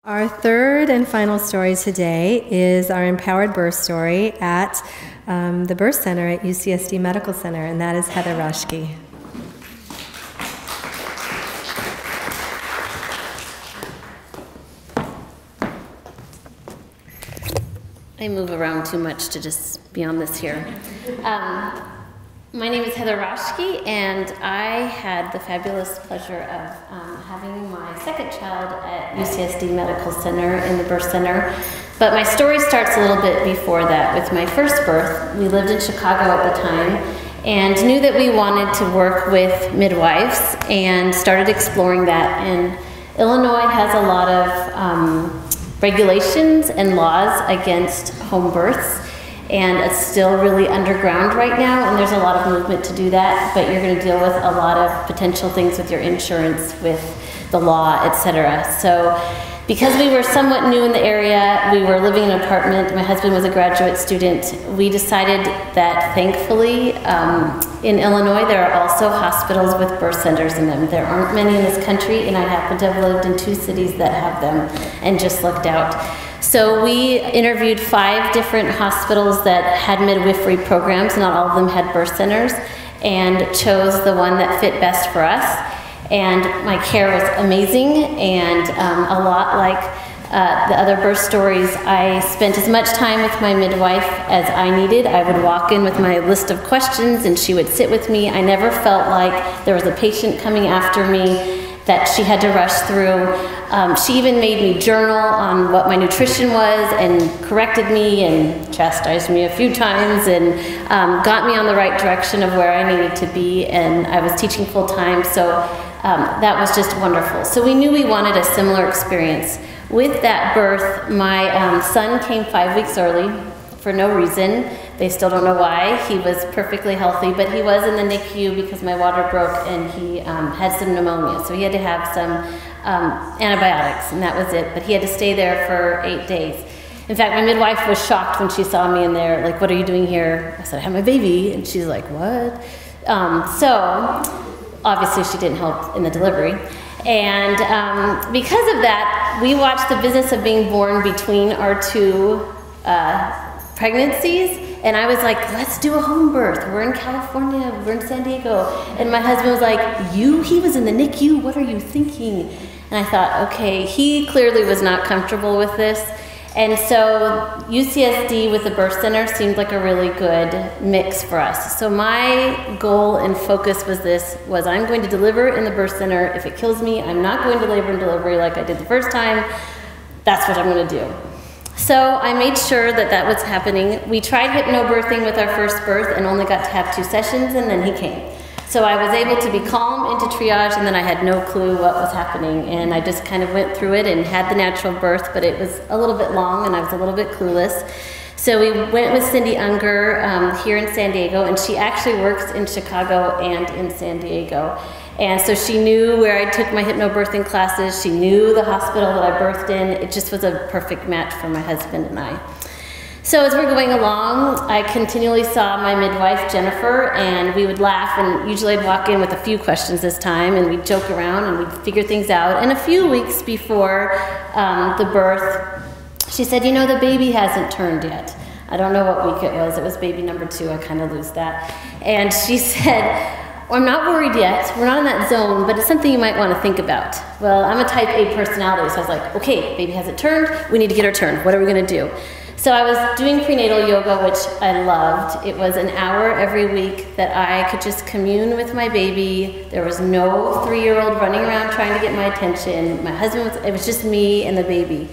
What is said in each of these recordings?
Our third and final story today is our empowered birth story at the birth center at UCSD Medical Center, and that is Heather Raschke. I move around too much to just be on this here. My name is Heather Raschke, and I had the fabulous pleasure of having my second child at UCSD Medical Center in the birth center. But my story starts a little bit before that with my first birth. We lived in Chicago at the time and knew that we wanted to work with midwives and started exploring that. And Illinois has a lot of regulations and laws against home births. And it's still really underground right now, and there's a lot of movement to do that, but you're going to deal with a lot of potential things with your insurance, with the law, etc. So because we were somewhat new in the area, we were living in an apartment, my husband was a graduate student, we decided that thankfully in Illinois there are also hospitals with birth centers in them. There aren't many in this country, and I happen to have lived in 2 cities that have them and just looked out. So we interviewed 5 different hospitals that had midwifery programs. Not all of them had birth centers, and chose the one that fit best for us. And my care was amazing, and a lot like the other birth stories, I spent as much time with my midwife as I needed. I would walk in with my list of questions, and she would sit with me. I never felt like there was a patient coming after me that she had to rush through. She even made me journal on what my nutrition was and corrected me and chastised me a few times and got me on the right direction of where I needed to be, and I was teaching full time, so that was just wonderful. So we knew we wanted a similar experience. With that birth, my son came 5 weeks early for no reason. They still don't know why. He was perfectly healthy, but he was in the NICU because my water broke and he had some pneumonia. So he had to have some antibiotics, and that was it. But he had to stay there for 8 days. In fact, my midwife was shocked when she saw me in there, like, "What are you doing here?" I said, "I have my baby." And she's like, "What?" So obviously she didn't help in the delivery. And because of that, we watched the business of being born between our 2 pregnancies, and I was like, let's do a home birth. We're in California, we're in San Diego. And my husband was like, he was in the NICU, what are you thinking? And I thought, okay, he clearly was not comfortable with this. And so UCSD with the birth center seemed like a really good mix for us. So my goal and focus was I'm going to deliver in the birth center. If it kills me, I'm not going to labor and delivery like I did the first time. That's what I'm going to do. So I made sure that that was happening. We tried hypnobirthing with our first birth and only got to have 2 sessions, and then he came. So I was able to be calm into triage, and then I had no clue what was happening, and I just kind of went through it and had the natural birth, but it was a little bit long and I was a little bit clueless. So we went with Cindy Unger here in San Diego, and she actually works in Chicago and in San Diego. And so she knew where I took my hypnobirthing classes, she knew the hospital that I birthed in. It just was a perfect match for my husband and I. So as we're going along, I continually saw my midwife, Jennifer, and we would laugh, and usually I'd walk in with a few questions this time, and we'd joke around and we'd figure things out. And a few weeks before the birth, she said, "You know, the baby hasn't turned yet." I don't know what week it was baby number 2, I kind of lose that. And she said, "I'm not worried yet, we're not in that zone, but it's something you might want to think about." Well, I'm a type A personality, so I was like, okay, baby hasn't turned, we need to get her turned, what are we going to do? So I was doing prenatal yoga, which I loved. It was an hour every week that I could just commune with my baby. There was no 3-year-old running around trying to get my attention. My husband it was just me and the baby.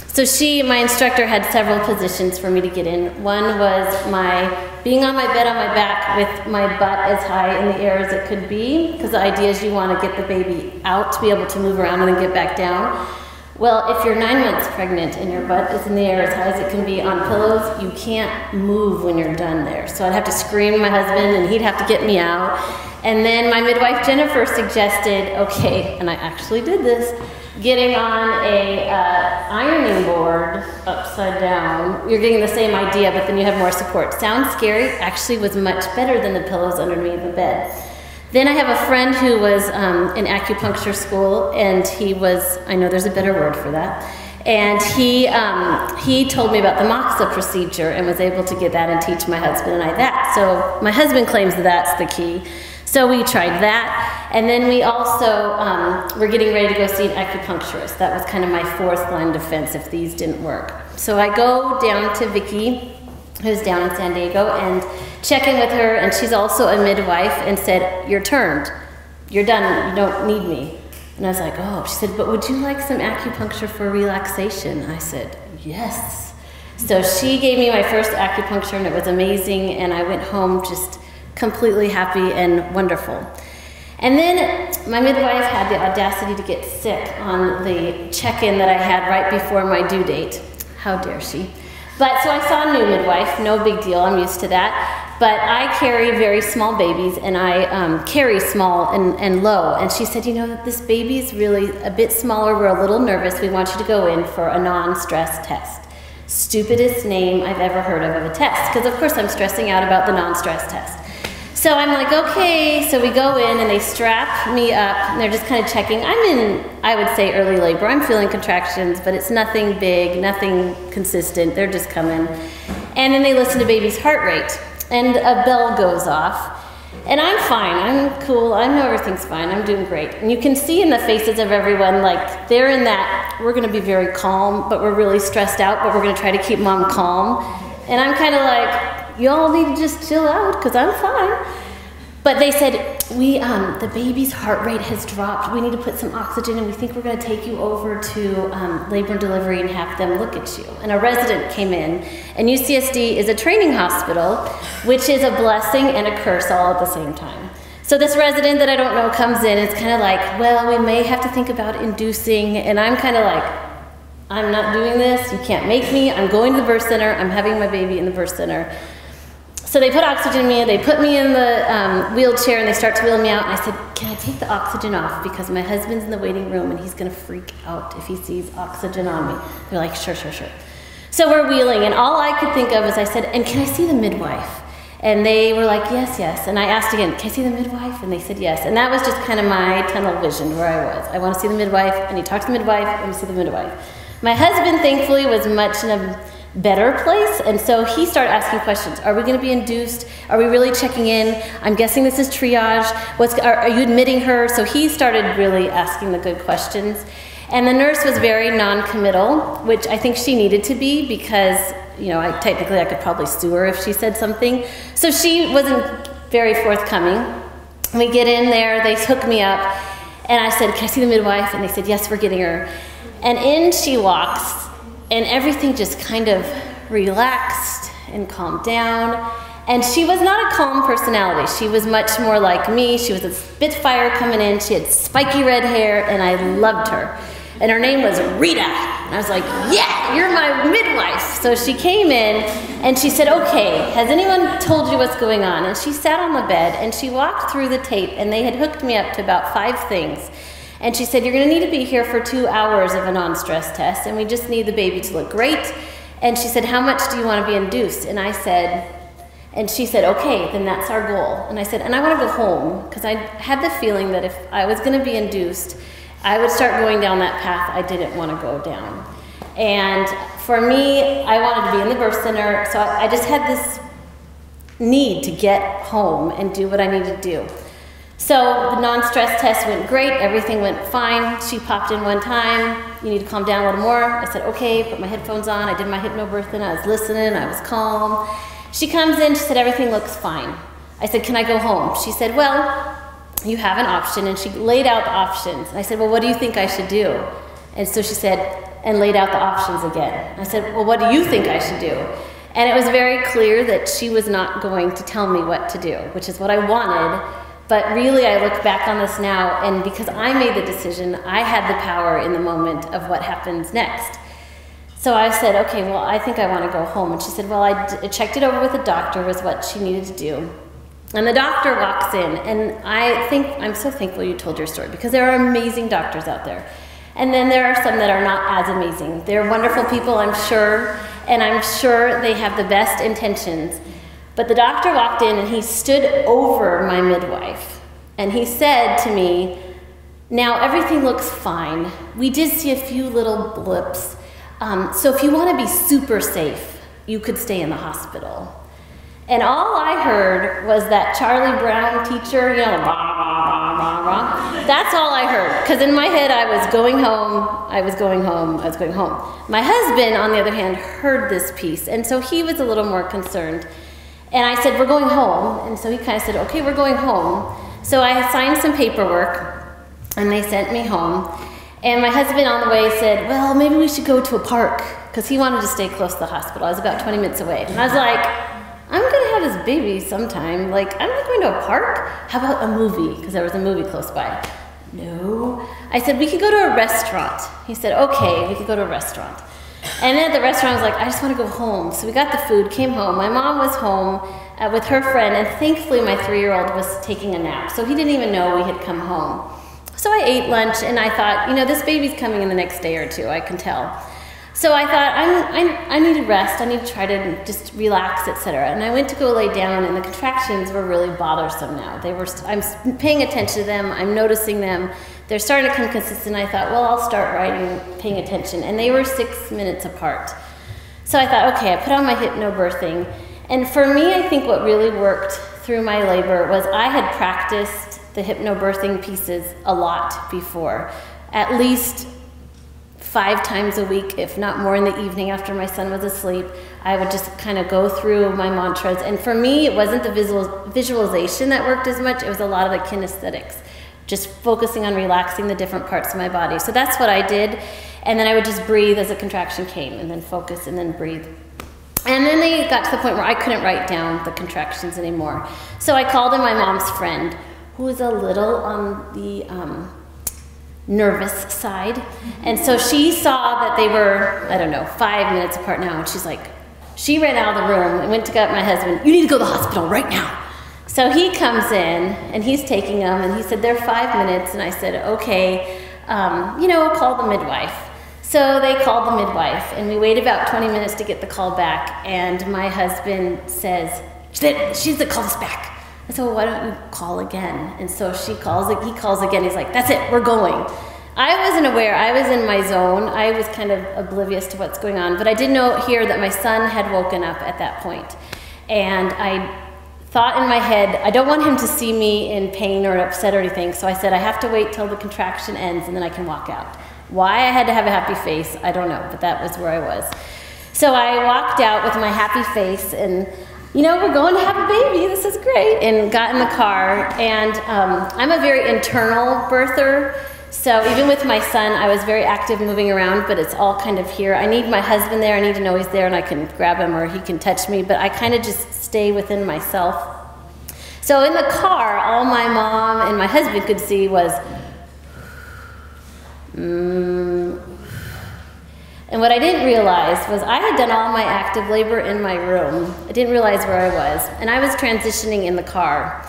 So my instructor had several positions for me to get in. One was being on my bed on my back with my butt as high in the air as it could be, because the idea is you want to get the baby out to be able to move around and then get back down. Well, if you're 9 months pregnant and your butt is in the air as high as it can be on pillows, you can't move when you're done there. So I'd have to scream at my husband and he'd have to get me out. And then my midwife, Jennifer, suggested, okay, and I actually did this, getting on a ironing board upside down. You're getting the same idea, but then you have more support. Sounds scary, actually was much better than the pillows underneath the bed. Then I have a friend who was in acupuncture school, and he was, I know there's a better word for that, And he told me about the Moxa procedure and was able to get that and teach my husband and I that. So my husband claims that that's the key. So we tried that. And then we also were getting ready to go see an acupuncturist. That was kind of my fourth line of defense if these didn't work. So I go down to Vicki, who's down in San Diego, and check in with her, and she's also a midwife, and said, "You're turned. You're done. You don't need me." And I was like, "Oh." She said, "But would you like some acupuncture for relaxation?" I said, "Yes." So she gave me my first acupuncture, and it was amazing, and I went home just completely happy and wonderful. And then my midwife had the audacity to get sick on the check-in that I had right before my due date. How dare she? But so I saw a new midwife, no big deal, I'm used to that. But I carry very small babies, and I carry small and low. And she said, "You know, this baby is really a bit smaller, we're a little nervous, we want you to go in for a non-stress test." Stupidest name I've ever heard of a test, because of course I'm stressing out about the non-stress test. So I'm like, okay, so we go in and they strap me up and they're just kind of checking. I'm in, I would say, early labor. I'm feeling contractions, but it's nothing big, nothing consistent. They're just coming. And then they listen to baby's heart rate and a bell goes off. And I'm fine, I'm cool, I know everything's fine, I'm doing great. And you can see in the faces of everyone, like they're in that, we're gonna be very calm, but we're really stressed out, but we're gonna try to keep mom calm. And I'm kind of like, y'all need to just chill out, because I'm fine. But they said, the baby's heart rate has dropped. We need to put some oxygen, and we think we're going to take you over to labor and delivery and have them look at you. And a resident came in, and UCSD is a training hospital, which is a blessing and a curse all at the same time. So this resident that I don't know comes in, it's kind of like, well, we may have to think about inducing, and I'm kind of like, I'm not doing this, you can't make me, I'm going to the birth center, I'm having my baby in the birth center. So they put oxygen in me, they put me in the wheelchair, and they start to wheel me out, and I said, "Can I take the oxygen off? Because my husband's in the waiting room, and he's gonna freak out if he sees oxygen on me." They're like, "Sure, sure, sure." So we're wheeling, and all I could think of is I said, "And can I see the midwife?" And they were like, "Yes, yes." And I asked again, "Can I see the midwife?" And they said yes. And that was just kind of my tunnel vision where I was. I want to see the midwife, I need to talk to the midwife, I want to see the midwife. My husband, thankfully, was much in a better place, and so he started asking questions. Are we going to be induced? Are we really checking in? I'm guessing this is triage. Are you admitting her? So he started really asking the good questions. And the nurse was very non-committal, which I think she needed to be, because, you know, technically I could probably sue her if she said something. So she wasn't very forthcoming. We get in there, they hook me up, and I said, "Can I see the midwife?" And they said, "Yes, we're getting her." And in she walks, and everything just kind of relaxed and calmed down. And she was not a calm personality. She was much more like me. She was a spitfire coming in. She had spiky red hair, and I loved her. And her name was Rita. And I was like, "Yeah, you're my midwife." So she came in, and she said, "Okay, has anyone told you what's going on?" And she sat on the bed, and she walked through the tape, and they had hooked me up to about 5 things. And she said, "You're going to need to be here for 2 hours of a non-stress test, and we just need the baby to look great." And she said, "How much do you want to be induced?" And I said, and she said, "Okay, then that's our goal." And I said, "And I want to go home," because I had the feeling that if I was going to be induced, I would start going down that path I didn't want to go down. And for me, I wanted to be in the birth center, so I just had this need to get home and do what I needed to do. So the non-stress test went great, everything went fine. She popped in one time, "You need to calm down a little more." I said, "Okay," put my headphones on, I did my hypnobirthing, I was listening, I was calm. She comes in, she said, "Everything looks fine." I said, "Can I go home?" She said, "Well, you have an option," and she laid out the options. And I said, "Well, what do you think I should do?" And so she said, and laid out the options again. I said, "Well, what do you think I should do?" And it was very clear that she was not going to tell me what to do, which is what I wanted. But really, I look back on this now, and because I made the decision, I had the power in the moment of what happens next. So I said, "Okay, well, I think I want to go home." And she said, "Well, I checked it over with the doctor," was what she needed to do. And the doctor walks in, and I'm so thankful you told your story, because there are amazing doctors out there. And then there are some that are not as amazing. They're wonderful people, I'm sure, and I'm sure they have the best intentions. But the doctor walked in, and he stood over my midwife, and he said to me, "Now everything looks fine. We did see a few little blips. So if you want to be super safe, you could stay in the hospital. And all I heard was that Charlie Brown teacher, you know, rah, rah, rah, rah, rah. That's all I heard. Because in my head, I was going home, I was going home, I was going home. My husband, on the other hand, heard this piece. And so he was a little more concerned. And I said, we're going home. And so he kind of said, okay, we're going home. So I signed some paperwork, and they sent me home. And my husband on the way said, well, maybe we should go to a park. Because he wanted to stay close to the hospital. I was about 20 minutes away. And I was like, I'm gonna have this baby sometime. Like, I'm not going to a park. How about a movie? Because there was a movie close by. No. I said, we could go to a restaurant. He said, okay, we could go to a restaurant. And then at the restaurant, I was like, I just want to go home. So we got the food, came home. My mom was home with her friend, and thankfully my 3-year-old was taking a nap. So he didn't even know we had come home. So I ate lunch, and I thought, you know, this baby's coming in the next day or two, I can tell. So I thought, I need to rest, I need to try to just relax, etc. And I went to go lay down, and the contractions were really bothersome now. I'm paying attention to them, I'm noticing them. They're starting to come consistent. I thought, well, I'll start writing, paying attention. And they were 6 minutes apart. So I thought, okay, I put on my hypnobirthing. And for me, I think what really worked through my labor was I had practiced the hypnobirthing pieces a lot before, at least 5 times a week, if not more, in the evening after my son was asleep. I would just kind of go through my mantras. And for me, it wasn't the visualization that worked as much, it was a lot of the kinesthetics, just focusing on relaxing the different parts of my body. So that's what I did. And then I would just breathe as a contraction came, and then focus, and then breathe. And then they got to the point where I couldn't write down the contractions anymore. So I called in my mom's friend, who was a little on the nervous side. And so she saw that they were, I don't know, 5 minutes apart now. And she's like, she ran out of the room and went to get my husband, you need to go to the hospital right now. So he comes in, and he's taking them, and he said, they're 5 minutes. And I said, okay, you know, I'll call the midwife. So they called the midwife, and we waited about 20 minutes to get the call back, and my husband says, she's to call us back. I said, well, why don't you call again? And so he calls again, he's like, that's it, we're going. I wasn't aware, I was in my zone, I was kind of oblivious to what's going on, but I did hear that my son had woken up at that point. And I thought in my head, I don't want him to see me in pain or upset or anything, so I said, I have to wait till the contraction ends and then I can walk out. Why I had to have a happy face, I don't know, but that was where I was. So I walked out with my happy face, and you know, we're going to have a baby, this is great, and got in the car. And I'm a very internal birther, so even with my son, I was very active moving around, but it's all kind of here. I need my husband there, I need to know he's there, and I can grab him or he can touch me, but I kind of just stay within myself. So in the car, all my mom and my husband could see was, and what I didn't realize was I had done all my active labor in my room. I didn't realize where I was. And I was transitioning in the car.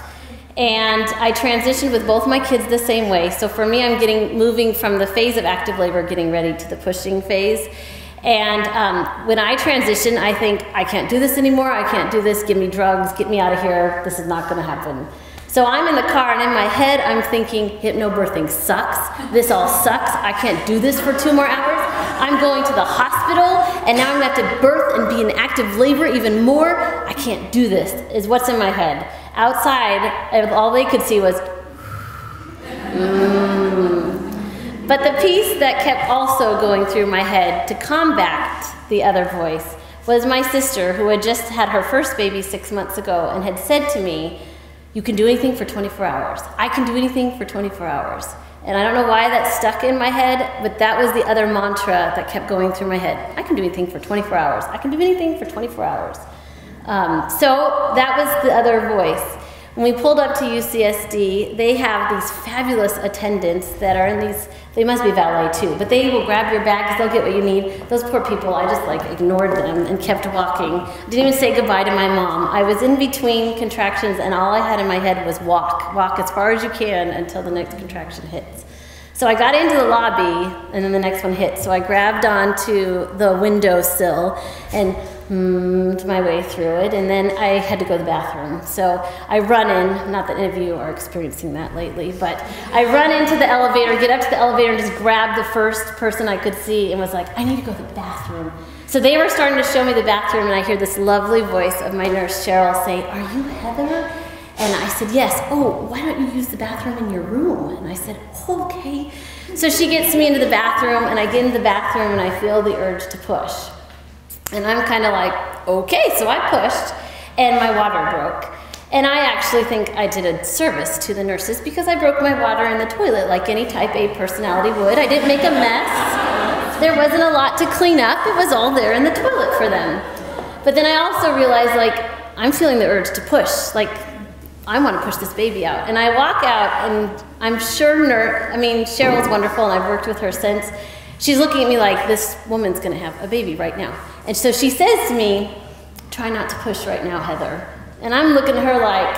And I transitioned with both my kids the same way. So for me, I'm moving from the phase of active labor, getting ready to the pushing phase. And when I transition, I think, I can't do this anymore. I can't do this. Give me drugs. Get me out of here. This is not going to happen. So I'm in the car, and in my head, I'm thinking, hypnobirthing sucks. This all sucks. I can't do this for 2 more hours. I'm going to the hospital, and now I'm going to have to birth and be in active labor even more. I can't do this, is what's in my head. Outside, all they could see was, But the piece that kept also going through my head to combat the other voice was my sister, who had just had her first baby 6 months ago and had said to me, you can do anything for 24 hours. I can do anything for 24 hours. And I don't know why that stuck in my head, but that was the other mantra that kept going through my head. I can do anything for 24 hours. I can do anything for 24 hours. So that was the other voice. When we pulled up to UCSD, they have these fabulous attendants that are in these, they must be valet too, but they will grab your bags, they'll get what you need. Those poor people, I just like ignored them and kept walking. I didn't even say goodbye to my mom. I was in between contractions, and all I had in my head was walk as far as you can until the next contraction hits. So I got into the lobby, and then the next one hit. So I grabbed onto the windowsill and my way through it, and then I had to go to the bathroom. So I run in, not that any of you are experiencing that lately, but I run into the elevator, get up to the elevator, and just grab the first person I could see and was like, I need to go to the bathroom. So they were starting to show me the bathroom, and I hear this lovely voice of my nurse, Cheryl, say, are you Heather? And I said, yes. Oh, why don't you use the bathroom in your room? And I said, okay. So she gets me into the bathroom, and I get into the bathroom, and I feel the urge to push. And I'm kind of like, okay, so I pushed, and my water broke. And I actually think I did a service to the nurses because I broke my water in the toilet like any type A personality would. I didn't make a mess. There wasn't a lot to clean up. It was all there in the toilet for them. But then I also realized, like, I'm feeling the urge to push. Like, I want to push this baby out. And I walk out, and I'm sure Cheryl's wonderful, and I've worked with her since. She's looking at me like, this woman's going to have a baby right now. And so she says to me, try not to push right now, Heather. And I'm looking at her like,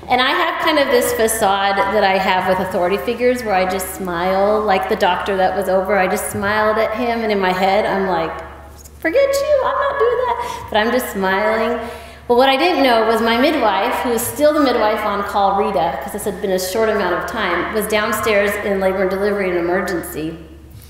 and I have kind of this facade that I have with authority figures where I just smile, like the doctor that was over. I just smiled at him, and in my head, I'm like, forget you, I'm not doing that. But I'm just smiling. Well, what I didn't know was my midwife, who is still the midwife on call, Rita, because this had been a short amount of time, was downstairs in labor and delivery and emergency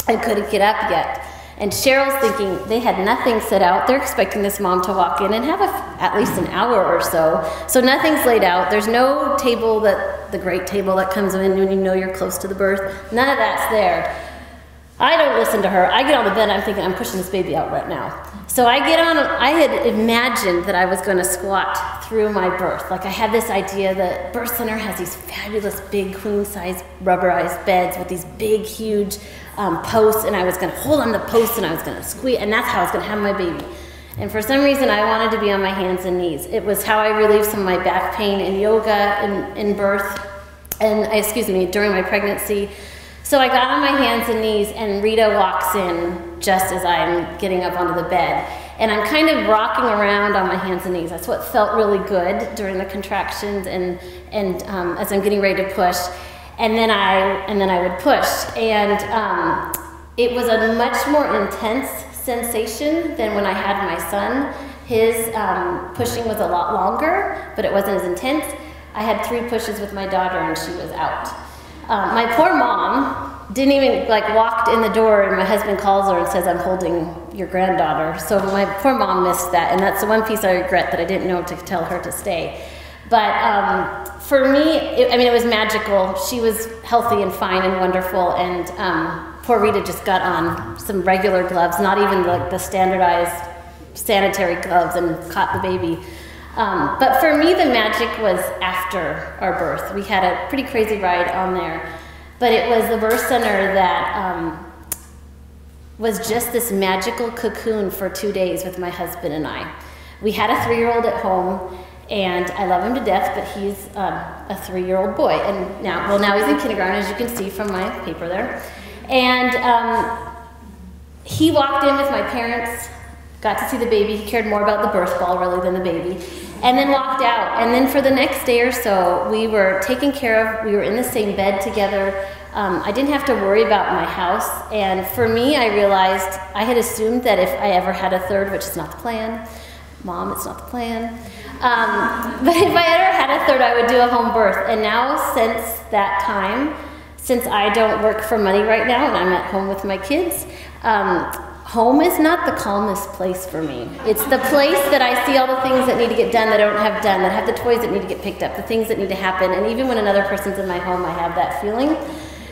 and couldn't get up yet. And Cheryl's thinking they had nothing set out. They're expecting this mom to walk in and have at least an hour or so. So nothing's laid out. There's no table, the great table that comes in when you know you're close to the birth. None of that's there. I don't listen to her. I get on the bed, I'm thinking, I'm pushing this baby out right now. So I get on, I had imagined that I was going to squat through my birth. Like, I had this idea that birth center has these fabulous big queen-size rubberized beds with these big, huge posts, and I was going to hold on the posts, and I was going to squeeze, and that's how I was going to have my baby. And for some reason, I wanted to be on my hands and knees. It was how I relieved some of my back pain in yoga in birth, and during my pregnancy. So I got on my hands and knees, and Rita walks in just as I'm getting up onto the bed. And I'm kind of rocking around on my hands and knees. That's what felt really good during the contractions and as I'm getting ready to push. And then I would push. And it was a much more intense sensation than when I had my son. His pushing was a lot longer, but it wasn't as intense. I had 3 pushes with my daughter, and she was out. My poor mom didn't even, walked in the door, and my husband calls her and says, I'm holding your granddaughter. So my poor mom missed that, and that's the one piece I regret, that I didn't know to tell her to stay. But for me, it was magical. She was healthy and fine and wonderful, and poor Rita just got on some regular gloves, not even the standardized sanitary gloves, and caught the baby. But for me, the magic was after our birth. We had a pretty crazy ride on there, but it was the birth center that was just this magical cocoon for 2 days with my husband and I. We had a 3-year-old at home, and I love him to death, but he's a 3-year-old boy, and now he's in kindergarten, as you can see from my paper there. And he walked in with my parents, got to see the baby. He cared more about the birth ball, really, than the baby. And then walked out. And then for the next day or so, we were taken care of. We were in the same bed together. I didn't have to worry about my house. And for me, I realized I had assumed that if I ever had a third, which is not the plan, Mom, it's not the plan. But if I ever had a third, I would do a home birth. And now, since that time, since I don't work for money right now and I'm at home with my kids, home is not the calmest place for me. It's the place that I see all the things that need to get done that I don't have done, that have the toys that need to get picked up, the things that need to happen. And even when another person's in my home, I have that feeling.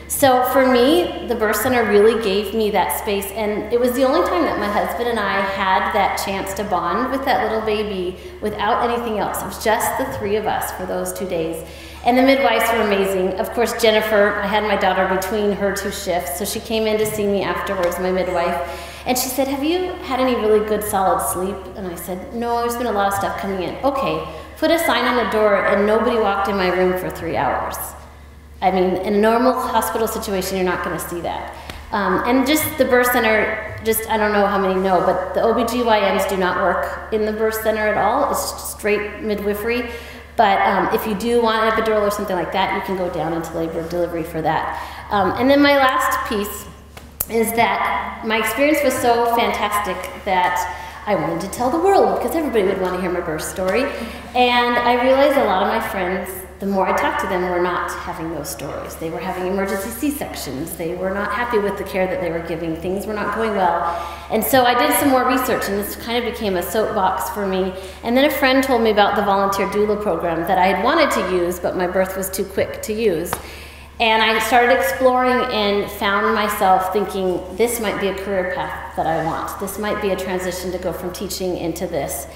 So for me, the birth center really gave me that space. And it was the only time that my husband and I had that chance to bond with that little baby without anything else. It was just the 3 of us for those 2 days. And the midwives were amazing. Of course, Jennifer, I had my daughter between her 2 shifts, so she came in to see me afterwards, my midwife. And she said, have you had any really good solid sleep? And I said, no, there's been a lot of stuff coming in. Okay, put a sign on the door, and nobody walked in my room for 3 hours. I mean, in a normal hospital situation, you're not going to see that. And just the birth center, I don't know how many know, but the OBGYNs do not work in the birth center at all. It's straight midwifery. But if you do want an epidural or something like that, you can go down into labor and delivery for that. And then my last piece is that my experience was so fantastic that I wanted to tell the world because everybody would want to hear my birth story. And I realized a lot of my friends, the more I talked to them, were not having those stories. They were having emergency C-sections. They were not happy with the care that they were giving. Things were not going well. And so I did some more research, and this kind of became a soapbox for me. And then a friend told me about the volunteer doula program that I had wanted to use, but my birth was too quick to use. And I started exploring and found myself thinking, this might be a career path that I want. This might be a transition to go from teaching into this.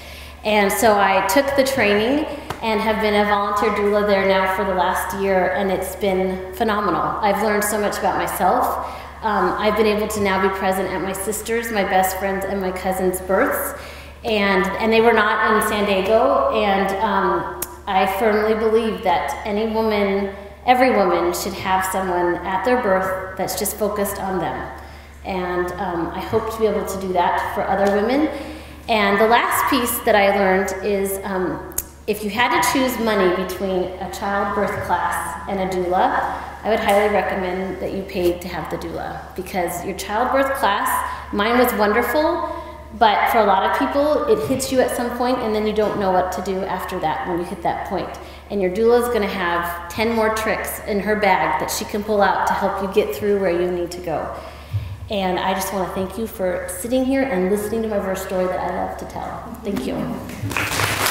And so I took the training and have been a volunteer doula there now for the last year, and it's been phenomenal. I've learned so much about myself. I've been able to now be present at my sister's, my best friend's, and my cousin's births, and they were not in San Diego, and I firmly believe that any woman, every woman should have someone at their birth that's just focused on them. And I hope to be able to do that for other women. And the last piece that I learned is if you had to choose money between a childbirth class and a doula, I would highly recommend that you paid to have the doula, because your childbirth class, mine was wonderful, but for a lot of people, it hits you at some point and then you don't know what to do after that when you hit that point. And your doula is going to have 10 more tricks in her bag that she can pull out to help you get through where you need to go. And I just want to thank you for sitting here and listening to my birth story that I love to tell. Thank you.